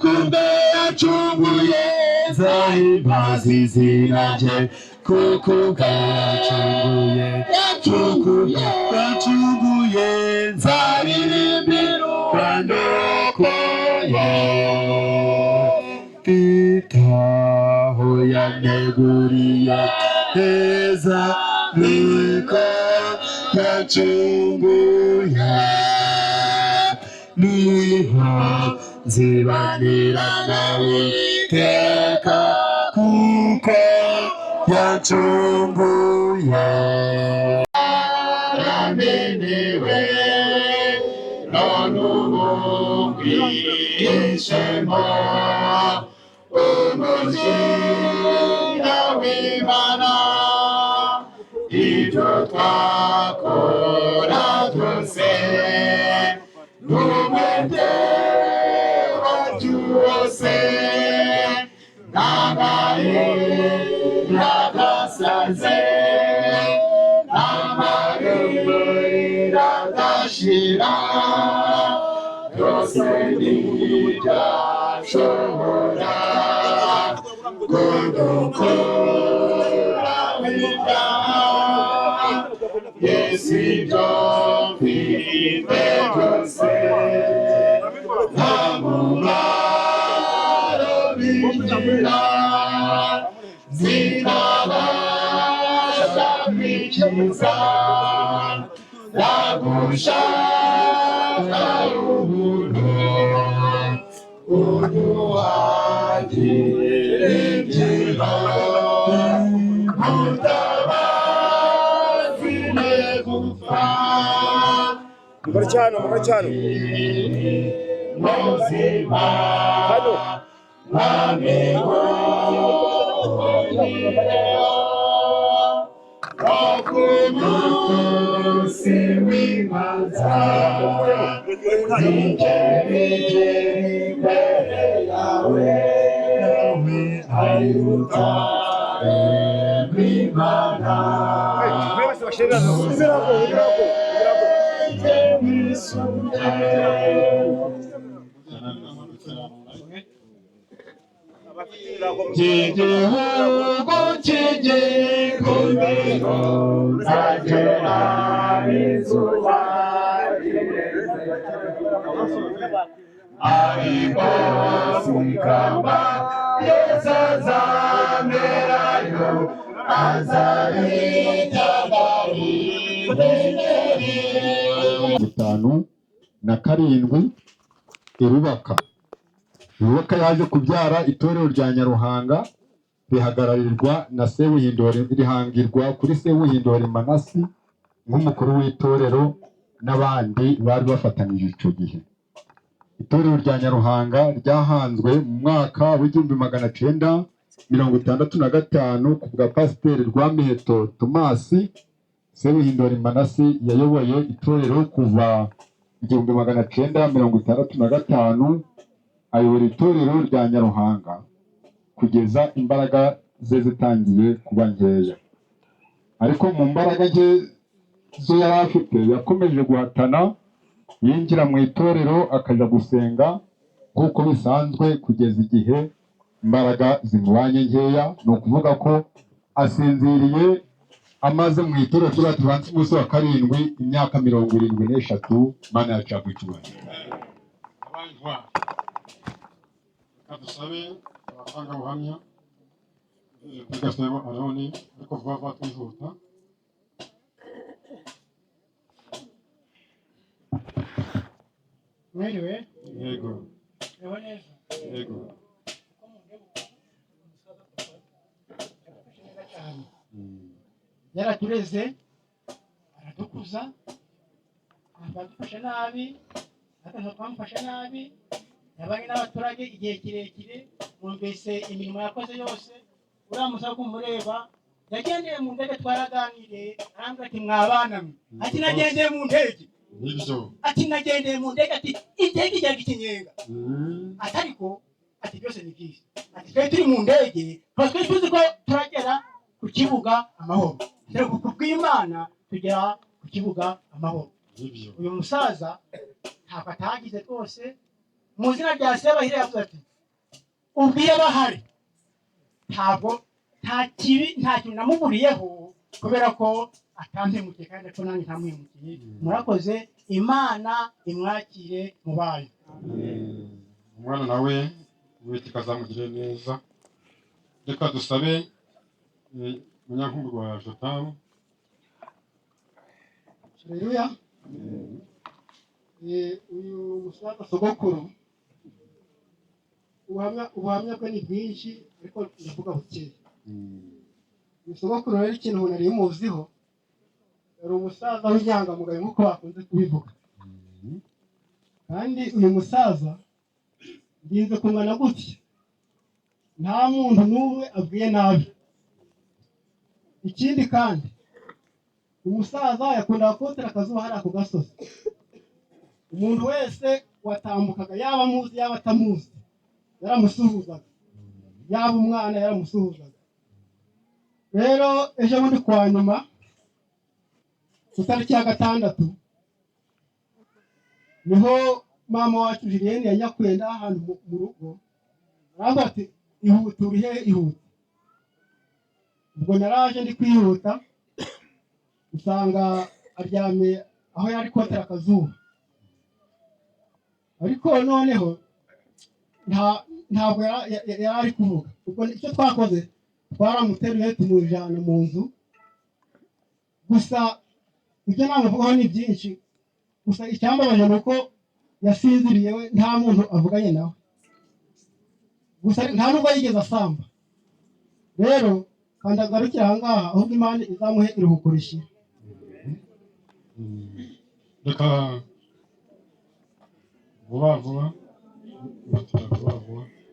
kuko yacunguye nzahimbaza izina rye kuko yacunguye nzaririmbira uwandokoye itaho yaneguriye heza nuko yacunguye niho nzibanira nawe iteka kuko yacunguye yaramenewe none ubu bwishemo umujinya w'Imana ibyo twakora byose n'umwete wacu wose n'agahinda gasaze n'amarira adashira byose ntibyashobora kudukuraho ibyaha Yesu ibyo mfite byose nta mumaro bigira sinabasha kwikiza ndagushaka ubuntu uduhagire ibyibano mutabazi ne gupfa Marciano muzima hano amigo Okumunsi w'imanza nigere imbere yawe ayiruta Imana Igihugu cy'igikomero nzagera izuba ariko sikamba Yesu azamerayo azahitana 57 irubaka yaje kubyara itorero rya Nyaruhanga rihagararirwa na rihangirwa kuri Sewuhindori Manasi nk'umukuru w'itorero n'abandi bari bafatanije icyo gihe. Itorero rya Nyaruhanga ryahanzwe mu mwaka w'1965 ku bwa Pasiteri Rwamiheto Tomasi. Sewuhindori Manasi yayoboye itorero kuva 1965 ayobora itorero rya Nyaruhanga kugeza imbaraga ze zitangiye kuba nkeya, ariko mu mbaraga nke zo yari afite yakomeje guhatana yinjira mu itorero akaja gusenga nk'uko bisanzwe kugeza igihe imbaraga zimubanye nkeya. Ni ukuvuga ko asinziriye amaze mu itorero ry'Abadivantisiti umunsi wa karindwi imyaka 73. Mana yacu icyubahiro. Dusabe abatanga ubuhamya tugasaba Aroni ariko vuba twihuta. Mwiriwe? Yego. Yego. Yaratureze aradukuza adufasha nabi twamufasha nabi yabanye n'abaturage igihe kirekire mwumvise imirimo yakoze yose uramusa kumureba yagendeye mu ndege twaraganiriye arambwira ati mwabana ati nagendeye mu ndege Nibyo. ati nagendeye mu ndege ati indege ijyaga ikinyenga atariko ati byose ni byiza ati twe turi mu ndege twe tuzi ko turagera ku kibuga amahoro rero kubw'Imana tugera ku kibuga amahoro. Nibyo. Uyu musaza ntabwo atagize rwose mu izina rya Sebahire yavuze ati ubwire bahari ntabwo nta kibi nta kintu namuburiyeho kubera ko atampemukiye kandi ko nanjye ntamwimukiye murakoze Imana imwakire mu bayo umwana nawe Uwiteka azamugirire neza reka dusabe munyankumburwa wa Jotamu Haleluya. Uyu musaza sogokuru ubuhamya bwe ni bwinshi ariko ndavuga bukeya. Uyu sogokuru rero ikintu nari muziho yari umusaza w'inyangamugayo nk'uko bakunze kubivuga kandi uyu musaza ndinze kungana gutya nta muntu n'umwe abwiye nabi. Ikindi kandi umusaza yakundaga kotera akazuba hariya ku gasozi. Umuntu wese watambukaga yaba amuzi yaba atamuzi yaramusuhuzaga, yaba umwana yaramusuhuzaga. Rero ejo bundi kwa nyuma ku itariki ya 6 niho mama wacu Julienne yanyakwenda ahantu mu rugo aravuga ati ihute uri hehe ihute. Ubwo naraje ndi kwihuta usanga aryamye aho yari kotera akazuba, ariko noneho ntabwo yari ari kuvuga. Ubwo icyo twakoze twaramuteruye tumujyana mu nzu, gusa ibyo namuvugaho ni byinshi, gusa icyambabaje ni uko yasinziriye we nta muntu avuganye nawe, gusa nta nubwo yigeze asamba. Rero kandi agarukira aha ngaha ahubwo Imana izamuhe iruhuko rishira. reka vuba vuba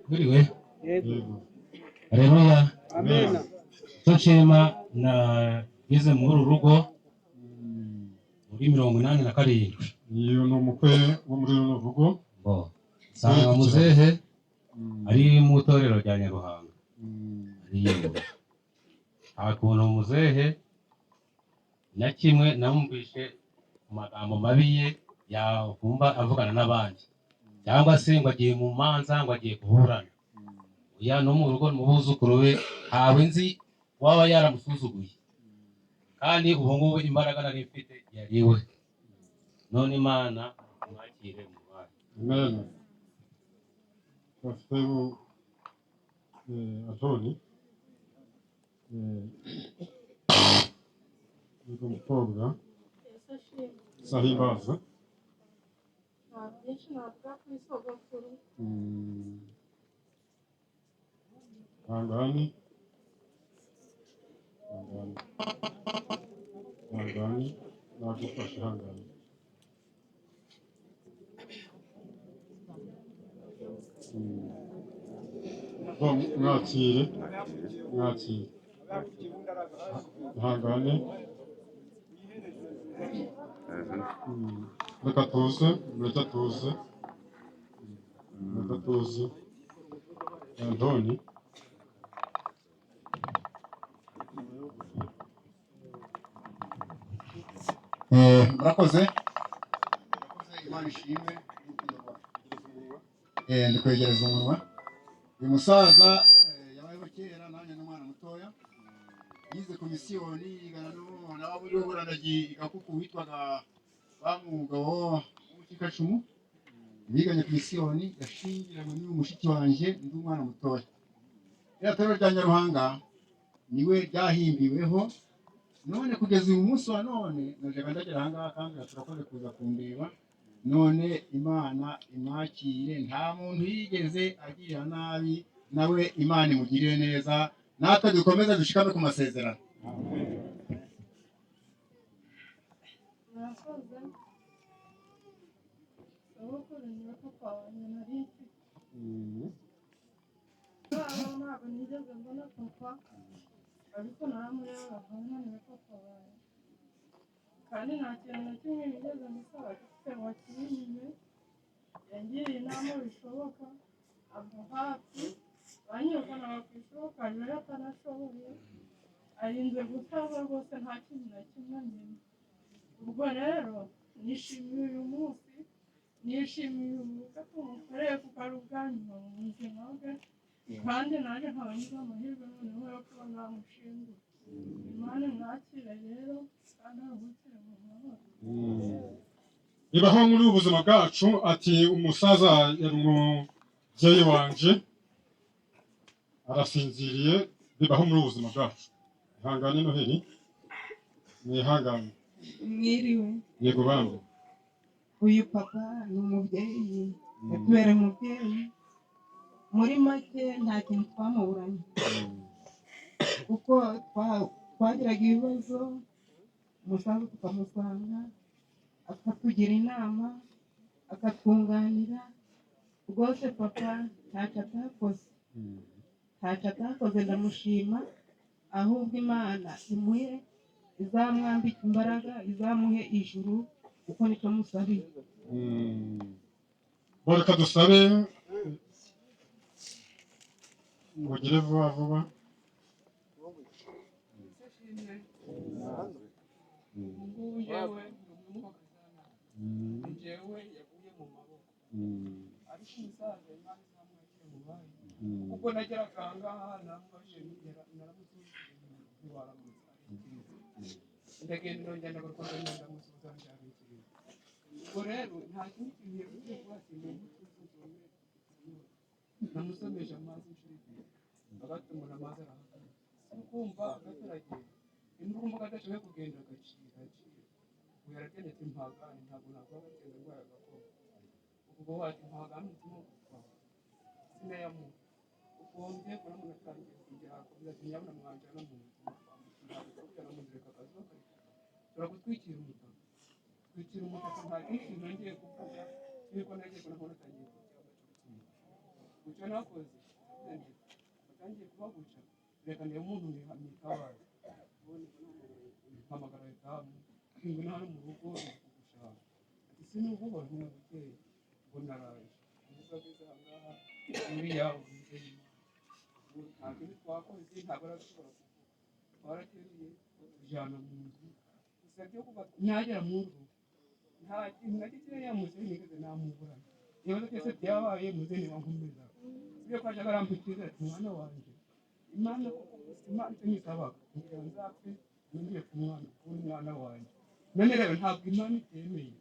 Buriwe. Haleluya. amen Icyo nshima nageze muri uru rugo muri 87. uyu ni umukwe wo muri runo rugo Sanga muzehe ari mu itorero rya Nyaruhanga. Akuntu muzehe na kimwe namubishe amagambo mabi ye yavumba avugana n'abandi cyangwa se ngo agiye mu manza ngo agiye kuburana. Uya no mu rugo mu buzukuru we hawe nzi waba yaramusuzuguye kandi ubu ngubu imbaraga nari mfite yariwe. None Imana mwakire mu bana. amen Pastor Antoni uyu mukobwa Sahimbaza Hangani nagufashe hangani mwakire hangane reka tuze Antoni murakoze Imana ishimwe. Ndi kwegereza umunwa. Uyu musaza yabayeho kera nanjye n'umwana mutoya yize komisiyoni yigana n'abo muri Burandaji Gakuku witwaga bamugabo w'Ikikacumu. Yiganye komisiyoni yashingiranywe n'uyu mushiki wanjye ndi umwana mutoya. Iriya torero rya Nyaruhanga niwe ryahimbiweho, none kugeza uyu munsi wa none najyaga ndagera aha ngaha kandi turakoze kuza kundeba. None Imana imwakire, nta muntu yigeze agirira nabi, nawe Imana imugirire neza, natwe dukomeze dushikame ku masezerano. ariko naramureba nkananiwe papa wawe kandi nta kintu na kimwe nigeze musaba gifite ngo akinyime. Yangiriye inama bishoboka ava hafi banyirukanaga ku ishuri akajyayo atanashoboye, arinze gusaba rwose nta kintu na kimwe nyine. Ubwo rero nishimiye uyu munsi nishimiye ubumuga tumukoreye kuko ari ubwanyuma mu buzima bwe kandi nanjye nkaba ngize amahirwe noneho yo kuba namushingura Imana mwakire rero kandi aruhukire mu mahoro. bibaho muri ubu buzima bwacu ati umusaza yari umubyeyi wanje arasinziriye bibaho muri ubu buzima bwacu ihangane Noheli mwihangane mwiriwe yego bamwe uyu papa ni umubyeyi yatubere umubyeyi muri make nta kintu twamuburanye kuko twagiraga ibibazo umusaza tukamusanga akatugira inama akatwunganira rwose papa ntacyo atakoze ndamushima ahubwo Imana imuhe izamwambika imbaraga izamuhe ijuru kuko nicyo musabiye reka dusabe ngo ugire vuba vuba ngubu yewe njyewe yaguye mu maboko ariko umusaza Imana izamwakire mu bayo kuko nageraga aha ngaha namufashije naramutuje waramutse ndagenda ndongera ndagaruka ndamusubiza byabikiriye ubwo rero nta kindi kintu yavuze ko ati namusomesha amazi inshuro ebyiri agatumura amazi arahagana ukumva agataragiye imvumva kadashoboye kugenda agacira ubu yaragenetse impagani ntabwo nagomba guteza indwara gakondo ubwo wati impagani umutima wawe sinayamuha ukunze kuramuna atangiye kujya kugira ati nyabuna mwanjana mu nzu ntabwo kujyana mu nzira kakazuba karika turagutwikira umutaka twikira umutaka nta kintu nongeye kuvuga yuko nagiye kubona atangiye kujya guca nakoze atangiye kubaguca reka niyo muntu nikabaye mpamagara etamu ngo nari mu rugo gushaka ati sinubwo ntibukeye ngo naraje uvuga biza ngaha muri yawe mubyeyi nta kintu twakoze ntabwo arashobora kuvuga twarateruye tujyana mu nzu gusa byo kuva ntagera mu rugo nta kintu na gikeya yamuze nigeze namuburana ibibazo byose byabaye muze ntiwankomeza sibyo ko aje arampitiriza ati mwana wanjye Imana kuko Imana ntisabaga kugira ngo nzapfe ngiye ku mwana wanjye none rero ntabwo Imana itemeye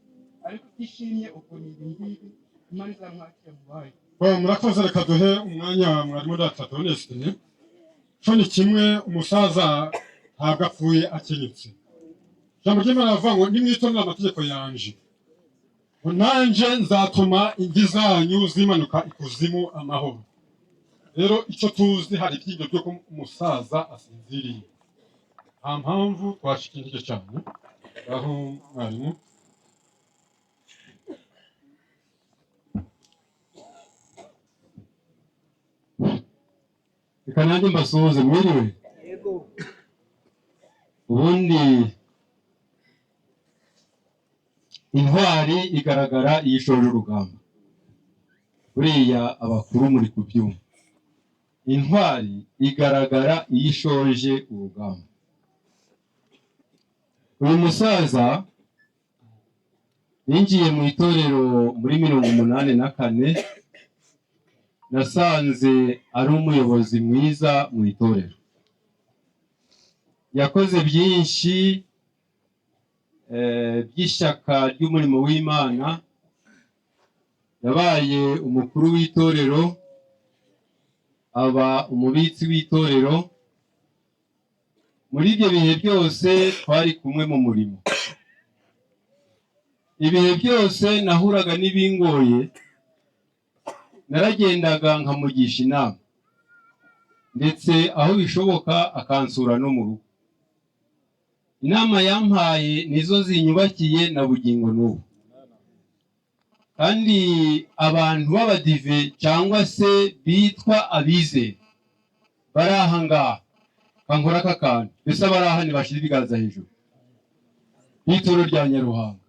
ariko ishimye uko ni ibingibi Imana izamwakira mu bayo murakoze reka duhe umwanya mwarimu data Donestine cyo ni kimwe umusaza ntabwo apfuye akenyutse ijambo ry'Imana rivuga ngo nimwitonera amategeko yanje ngo nanjye nzatuma ingi zanyu zimanuka ikuzimu amahoro rero icyo tuzi hari ibyinyo by'uko umusaza asinziriye nta mpamvu twashika intege cyane aho mwarimu reka nanjye mbasuhuze mwiriwe ubundi intwari igaragara iyo ishoje urugamba buriya abakuru muri kubyumva intwari igaragara iyo ishoje urugamba uyu musaza yinjiye mu itorero muri 1984 nasanze ari umuyobozi mwiza mu itorero yakoze byinshi by'ishyaka ry'umurimo w'Imana yabaye umukuru w'itorero aba umubitsi w'itorero muri ibyo bihe byose twari kumwe mu murimo ibihe byose nahuraga n'ibingoye naragendaga nkamugisha inama ndetse aho bishoboka akansura no mu rugo inama yampaye nizo zinyubakiye na bugingo n'ubu kandi abantu b'abadive cyangwa se bitwa abizera bari aha ngaha kankora aka kantu mbese abari aha ntibashyira ibiganza hejuru y'ituro rya Nyaruhanga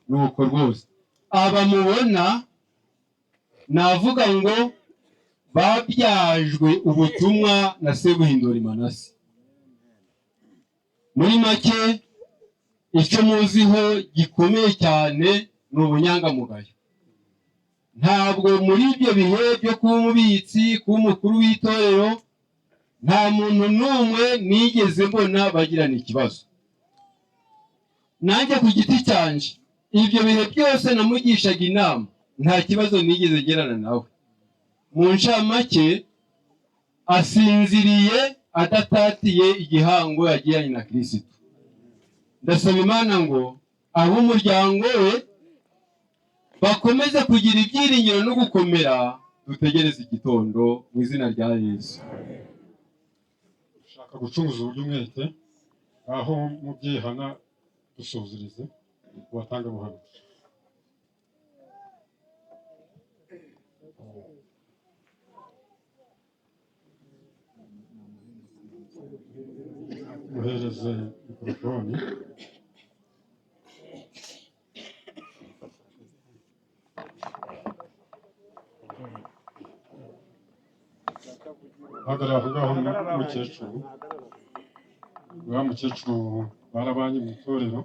nuko rwose aba mubona navuga ngo babyajwe ubutumwa na Sebuhindura Manase muri make icyo muziho gikomeye cyane ni ubunyangamugayo. Ntabwo muri ibyo bihe byo kuba umubitsi, kuba umukuru w'itorero, nta muntu n'umwe nigeze mbona bagirana ikibazo. Nanjye ku giti cyanjye ibyo bihe byose namugishaga inama, nta kibazo nigeze gerana nawe. Mu ncamake, asinziriye adatatiye igihango yagiranye na Kristo. Ndasaba Imana ngo ab'umuryango we bakomeze kugira ibyiringiro no gukomera, dutegereze igitondo mu izina rya Yesu. Ushaka gucunguza uburyo umwete aho mu byihana dusuzurize uwatanga buhamya. Muhereze mikorofoni. Hagarara aho ngaho mukecuru. Wa mukecuru barabanye mu itorero.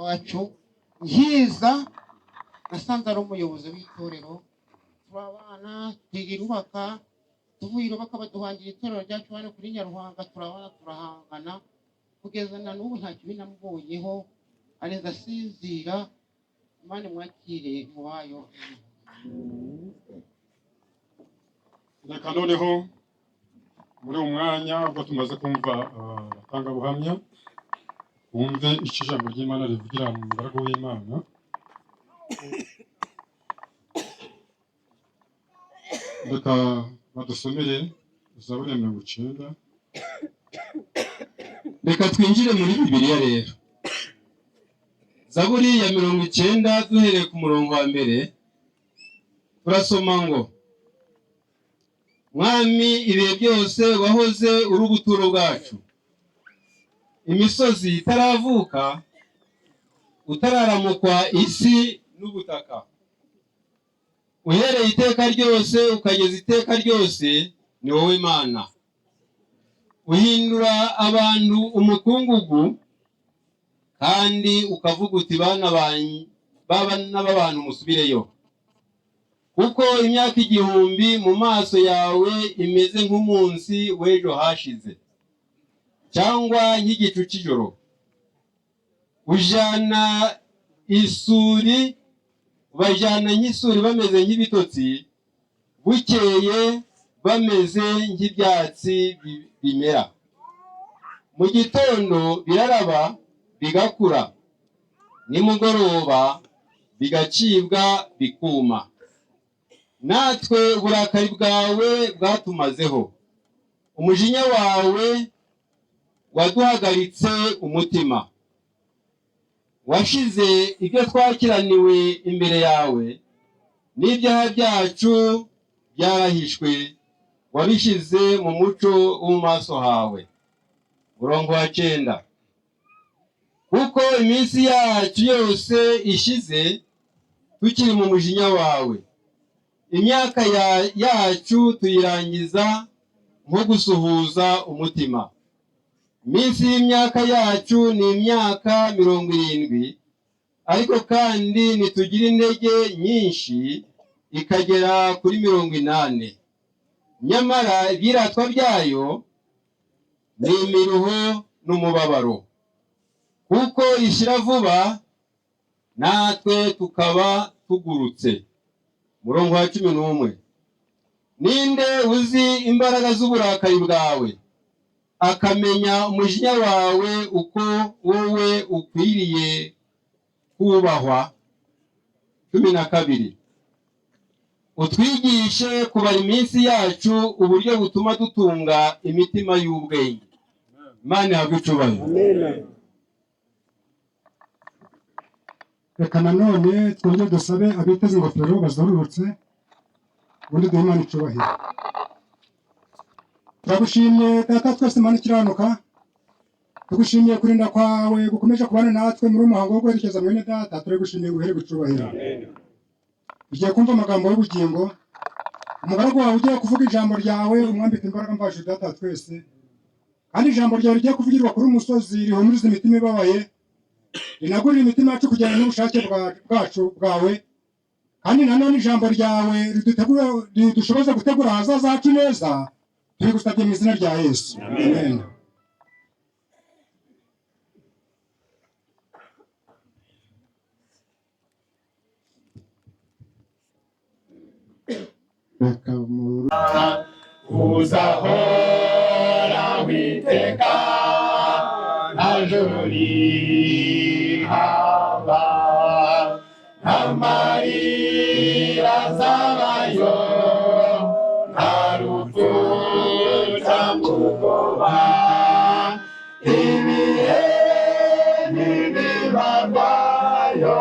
wacu nkiza nasanze ari umuyobozi w'itorero, turabana twirubaka, tuvuye irubaka baduhangira itorero ryacu hano kuri Nyaruhanga, turabana turahangana kugeza na n'ubu nta kibi namubonyeho, areza asinzira. Imana mwakire mu wayo. Reka noneho muri uwo mwanya ubwo tumaze kumva abatangabuhamya, wumve icyo ijambo ry'Imana rivugira mu mugaragu w'Imana. Reka badusomere Zaburi ya 90. Reka twinjire muri Bibiliya rero. Zaburi ya 90 duhereye ku murongo wa mbere, turasoma ngo: Mwami, ibihe byose wahoze uri ubuturo bwacu, imisozi itaravuka, utararamukwa isi n'ubutaka, uhereye iteka ryose ukageza iteka ryose, ni wowe Mana. Uhindura abantu umukungugu, kandi ukavuga uti bana b'abantu musubireyo. Kuko imyaka 1000 mu maso yawe imeze nk'umunsi w'ejo hashize, cyangwa nk'igicu cy'ijoro. Ujana bajana nk'isuri bameze nk'ibitotsi, bukeye bameze nk'ibyatsi bimera. Mu gitondo biraraba bigakura, nimugoroba bigacibwa bikuma. Natwe uburakari bwawe bwatumazeho, umujinya wawe waduhagaritse umutima. Washize ibyo twakiraniwe imbere yawe, n'ibyaha byacu byarahishwe, wabishize mu muco wo mu maso hawe. Murongo wa 9. Kuko iminsi yacu yose ishize tukiri mu mujinya wawe, imyaka yacu tuyirangiza nko gusuhuza umutima. Iminsi y'imyaka yacu ni imyaka 70, ariko kandi nitugira intege nyinshi ikagera kuri 80. Nyamara ibiratwa byayo ni imiruho n'umubabaro, kuko ishira vuba natwe tukaba tugurutse. Murongo wa 11. Ninde uzi imbaraga z'uburakari bwawe, akamenya umujinya wawe uko wowe ukwiriye kubahwa? 12. Utwigishe kubara iminsi yacu uburyo butuma dutunga imitima y'ubwenge. Imana ihabwe icyubahiro. Amen. Reka nanone twongere dusabe abiteze ingofero bazorurutse, ubundi duhe Imana icyubahiro. Turagushimye Data twese Mana ikiranuka, tugushimiye kurinda kwawe gukomeje kubana natwe muri umuhango wo guherekeza mwene Data, turagushimiye guhere gucubahiro. tugiye kumva amagambo y'ubugingo. Umugaragu wawe ugiye kuvuga ijambo ryawe umwambika imbaraga mvajuru data twese, kandi ijambo ryawe rigiye kuvugirwa kuri umusozi rihumuriza imitima ibabaye, rinagurira imitima yacu kujyana n'ubushake bwawe, kandi nanone ijambo ryawe ridushoboza gutegura ahazaza hacu neza. Tubigusabye mu izina rya Yesu, amen. uzahora witeka nta joro rihaba, nta marira azabayo, nta rupfu cyangwa ubwoba, ibihe ntibibarwayo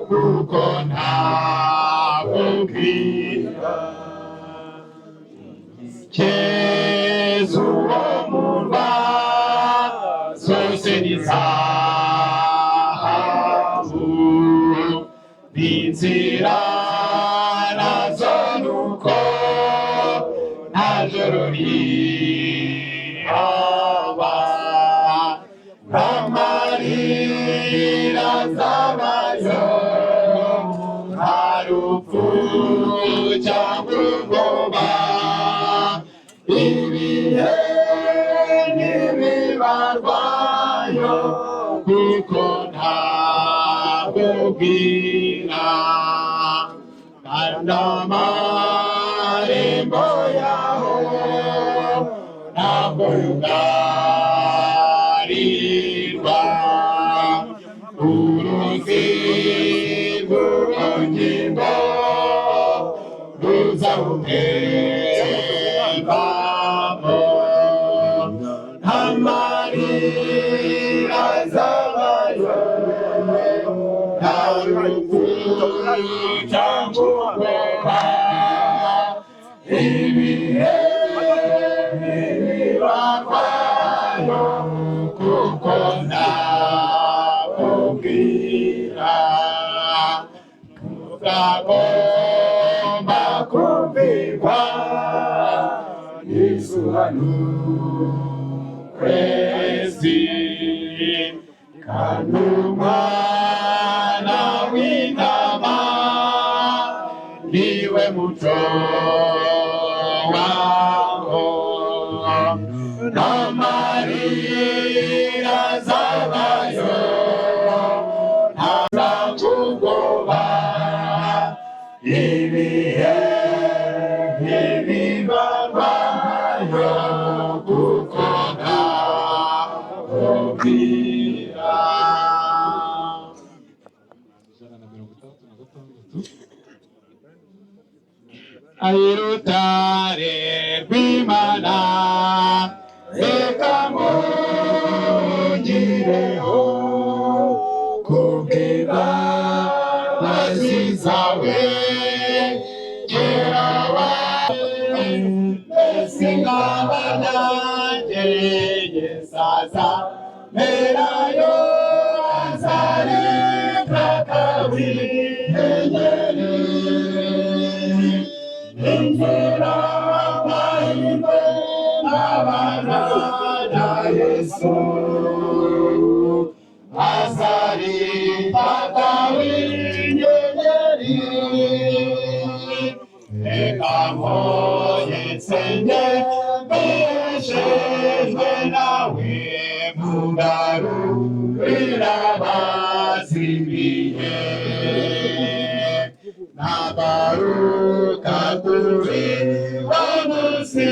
kuko ntabwo bwira. Yesu wo murwa zose ni zahabu, n'inzira nazo nuko nta joro rihaba, nta marira azabayo, nta rupfu cyangwa ubwoba, ibihe ntibibarwayo kuko ntabwo bwira, kandi amarembo yaho ntabwo yugarirwa, uruzi rw'ubugingo ruzawutembamo, nta marira azabayo, nta rupfu cyangwa ubwoba, ibihe ntibibarwayo kuko ntabwo bwira. Muzagomba kumvirwa n'izuba n'ukwezi, kandi umwana w'intama niwe muco waho, nta marira azabayo, nta ubwoba, ibihe ntibibarwayo kuko ntabwo bwira. Ayirutare rw'Imana reka mungireho kubw'imbabazi zawe, gera wawe mbese ingamba nanjye yesaza merayo azareka kawihenyeri, inzira amahirwe n'abana na Yesu, azareka kawihenyeri, reka mpoye nsenge mbeshejwe nawe, mugarurira abazimiye, nagaruka kuri wa munsi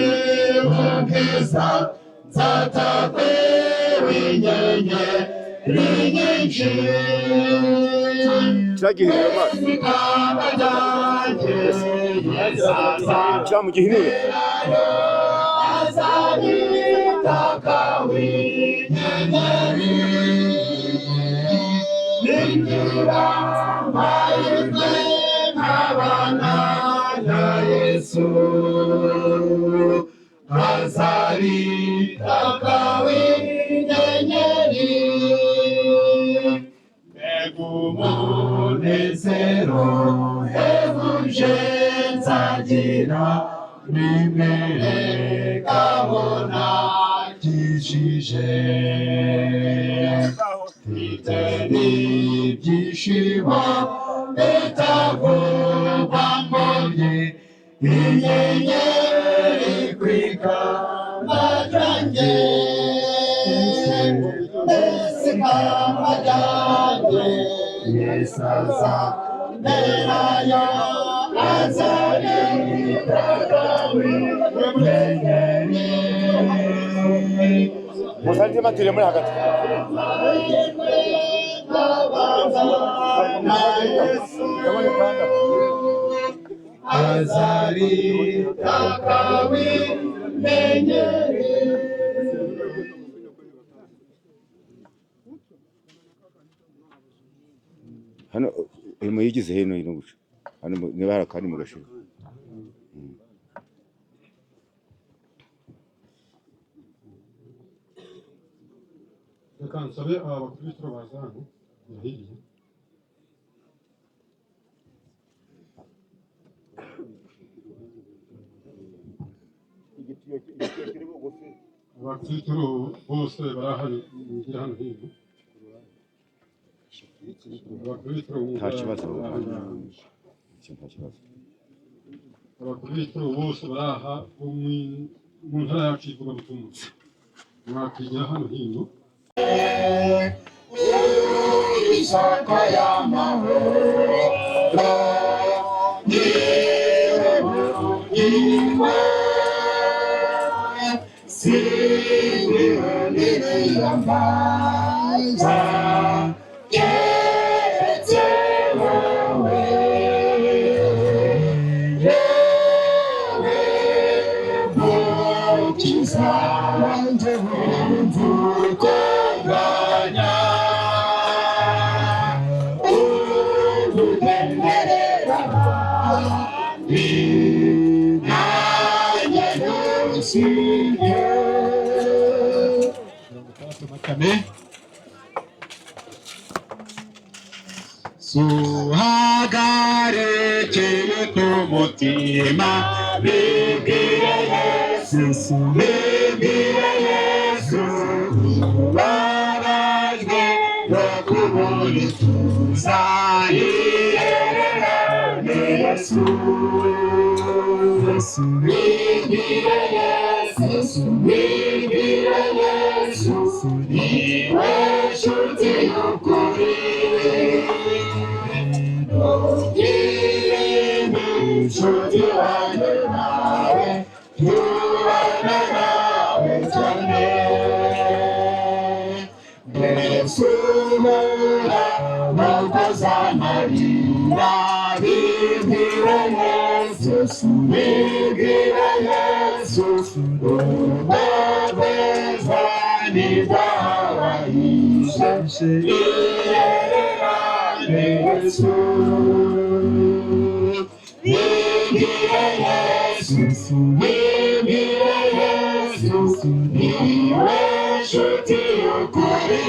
w'ubwiza, nzatakwera inyenyeri nyinshi, ikamba ryanjye yesaza merayo azabitaka w'inyenyeri, ninjira amahirwe n'abana na Yesu, azabitaka w'inyenyeri, mbegu umunezero uhebuje nzagira n'imbere kabona kijije mfite n'ibyishimo bitavugwa mbonye inyenyeri kwikamba ryanjye mbese ikamba ryanjye Yesu azamberayo azarinda w'inyenyeri musanze matire muri hagati azarinda w'inyenyeri hano mu yigize hino ino guca hano niba hari akandi mu gashira reka nsabe aba bakuru b'ituro baza hano hirya abakuru b'ituro bose barahari binjira hano hino nta kibazo abakuru b'ituro bose baraha mu ntara yacu y'ivugabutumwa mwakwigira hano hino isoko y'amahoro niwe bugingo sindiwe niyambaza keretse wowe yewe mukiza wanjye w'umvukonganya ubugenderera abandi nanjye ntusinge suhagarikire kumutima bibwire Yesu bibwire Yesu ubabajwe no kubura ituza ihererane Yesu bibwire Yesu bibwire Yesu niwe nshuti y'ukuri nshuti wanjye nawe tubana nawe cyane mbese ubura mukoza amarira bibwire Yesu bibwire Yesu urwagweza ntizawahishe ihererane Yesu bibwire Yesu bibwire Yesu niwe nshuti y'ukuri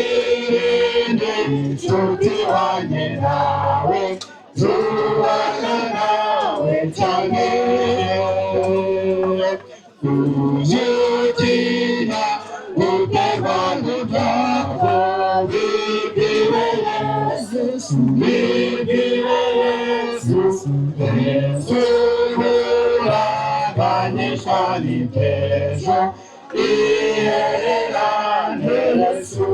ntugirinde nshuti wanjye nawe tubana nawe cyane uzugira uterwa n'ibyago bibwire Yesu bibwire Yesu Yesu uraganishwa n'ibyejo ihererane Yesu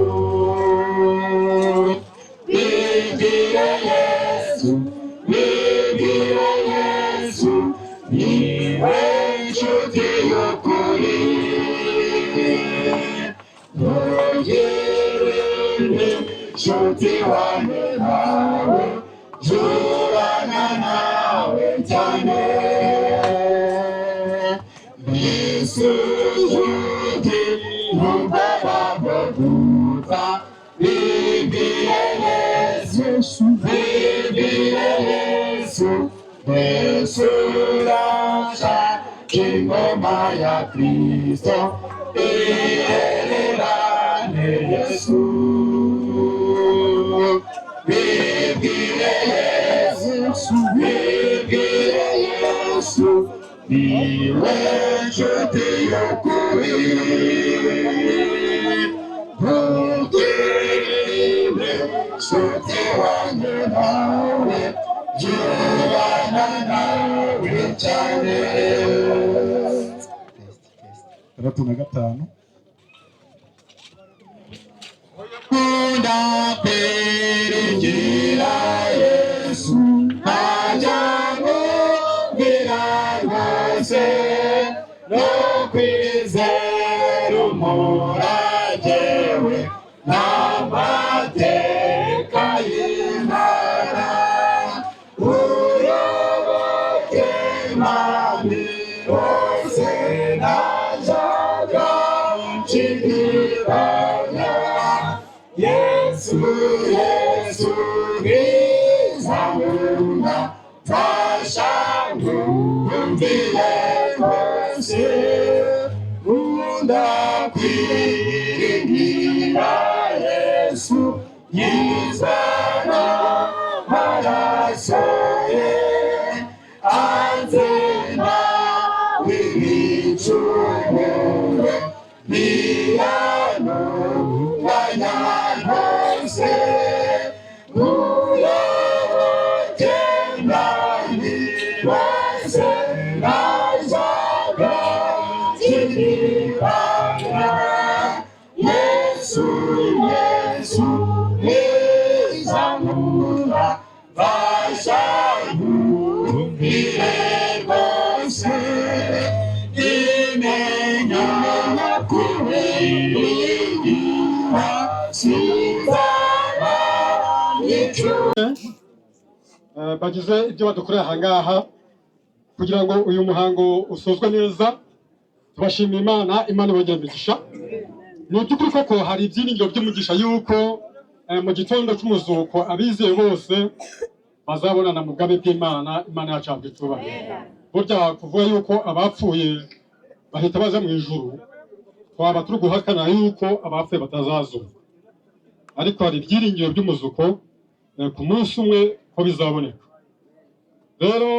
bibwire Yesu bibwire Yesu niwe nshuti y'ukuri ntugirinde nshuti wanjye nawe tubana nawe cyane mbese nshuti ntubababwo gupfa bibwire Yesu bibwire Yesu mbese urashaka ingoma ya Kristo ihererane Yesu niwe nshuti y'ukuri ntugire nshuti wanjye nawe jyubana nawe cyane 65 Kunda kwiringira Yesu ntajyango birarwose no kwizera umurage we n'amateka y'Imana uyoboke mami wose najyaga nshidikanya Yesu mwiza nkunda mfasha nkumvire rwose nkunda kwiringira Yesu yizana maraso ye anzena w'ibicumuro ntiyanunganya rwose uyoboke nani wese nazaga nshidikanya Yesu mwiza nkunda mfasha nkumvire rwose imenya kubiringira sinzaba n'icumu bagize ibyo badukorera aha ngaha kugira ngo uyu muhango usozwe neza tubashimira Imana ibongera imigisha ni iby'ukuri koko hari ibyiringiro by'umugisha yuko mu gitondo cy'umuzuko abizeye bose bazabonana mu bwami bw'Imana yacu yahabwa icyubahiro burya kuvuga yuko abapfuye bahita baza mu ijuru twaba turi guhakana yuko abapfuye batazazuka ariko hari ibyiringiro by'umuzuko ku munsi umwe ko bizaboneka rero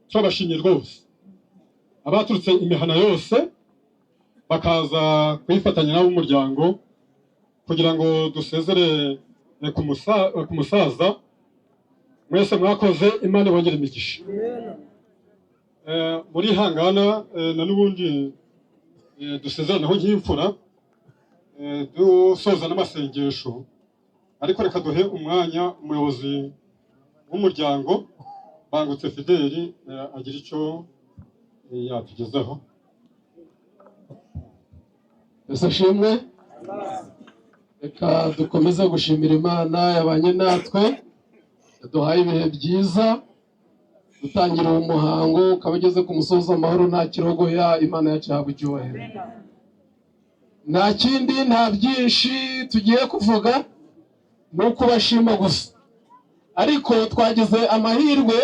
turabashimye rwose abaturutse imihana yose bakaza kuyifatanya nabo umuryango kugira ngo dusezere ku musaza mwese mwakoze Imana ibongere imigisha muri hangana na n'ubundi dusezeranaho nk'imfura dusoza n'amasengesho ariko reka duhe umwanya umuyobozi w'umuryango Bangutse Fideli agira icyo yatugezaho. Ese ashimwe reka dukomeze gushimira Imana yabanye natwe yaduhaye ibihe byiza dutangira uwo muhango ukaba ugeze ku musozi amahoro nta kirogoya Imana yacu yahabwa icyubahiro nta kindi nta byinshi tugiye kuvuga ni ukubashima gusa ariko twagize amahirwe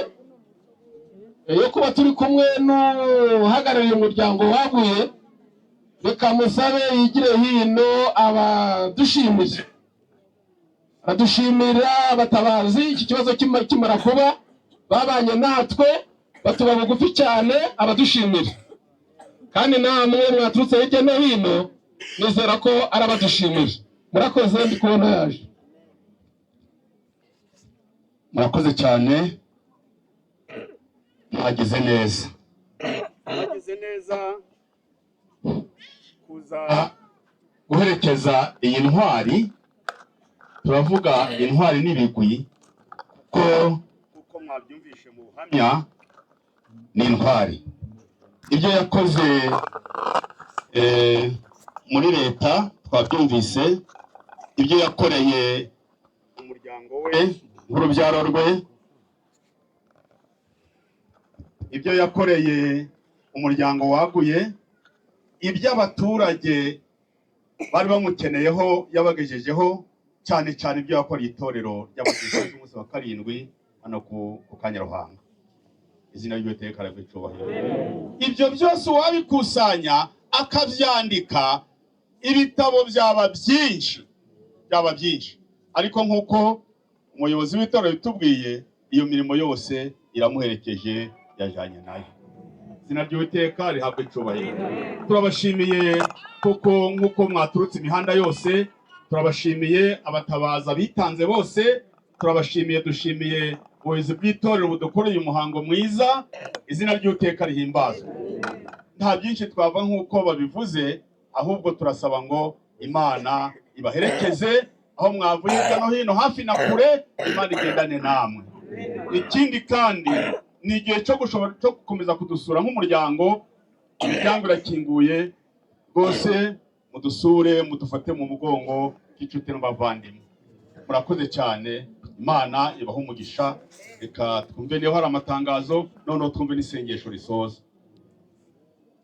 yo kuba turi kumwe n'uhagarariye umuryango waguye reka musabe yigire hino abadushimiye adushimira abatabazi iki kibazo kimara kuba babanye natwe batuba bugufi cyane abadushimira kandi namwe mwaturutse hirya no hino nizera ko ari abadushimira murakoze ndi kubona yaje murakoze cyane mwagize neza kuza guherekeza iyi ntwari turavuga intwari n'ibigwi kuko mwabyumvishe mu buhamya ni intwari ibyo yakoze muri leta twabyumvise ibyo yakoreye umuryango we nk'urubyaro rwe ibyo yakoreye umuryango waguye iby'abaturage bari bamukeneyeho yabagejejeho cyane cyane ibyo yakoreye itorero ry'abadive ry'umunsi wa karindwi hano ku Kanyaruhanga izina ry'Uwiteka ricyubahiro ibyo byose uwabikusanya akabyandika ibitabo byaba byinshi ariko nk'uko umuyobozi w'itorero bitubwiye iyo mirimo yose iramuherekeje yajanye nayo izina ry'Uwiteka rihabwe icyubahiro. Turabashimiye kuko nk'uko mwaturutse imihanda yose, turabashimiye abatabaza bitanze bose, turabashimiye, dushimiye ubuyobozi bw'itorero budukoreye umuhango mwiza, izina ry'Uwiteka rihimbazwe. Nta byinshi twava nk'uko babivuze, ahubwo turasaba ngo Imana ibaherekeze aho mwavuye hirya no hino, hafi na kure, Imana igendane namwe. Ikindi kandi ni igihe cyo gukomeza kudusura nk'umuryango, imiryango irakinguye rwose, mudusure, mudufate mu mugongo nk'inshuti n'abavandimwe. Murakoze cyane, Imana ibahe umugisha. Reka twumve niba hari amatangazo, noneho twumve n'isengesho risoza.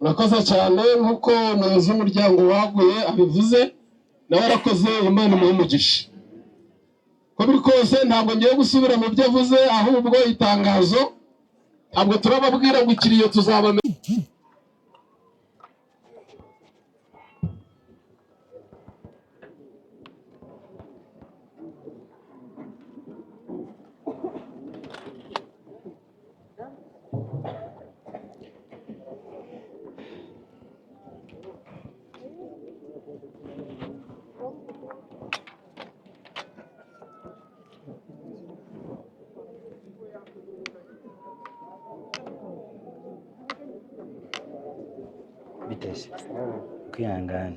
Murakoze cyane, nk'uko umuyobozi w'umuryango waguye abivuze, nawe arakoze, Imana imuhe umugisha. Uko biri kose ntabwo ngiye gusubira mu byo avuze, ahubwo itangazo ntabwo turababwira ngo ikiriyo tuzabamenya. Biteze kwihangana.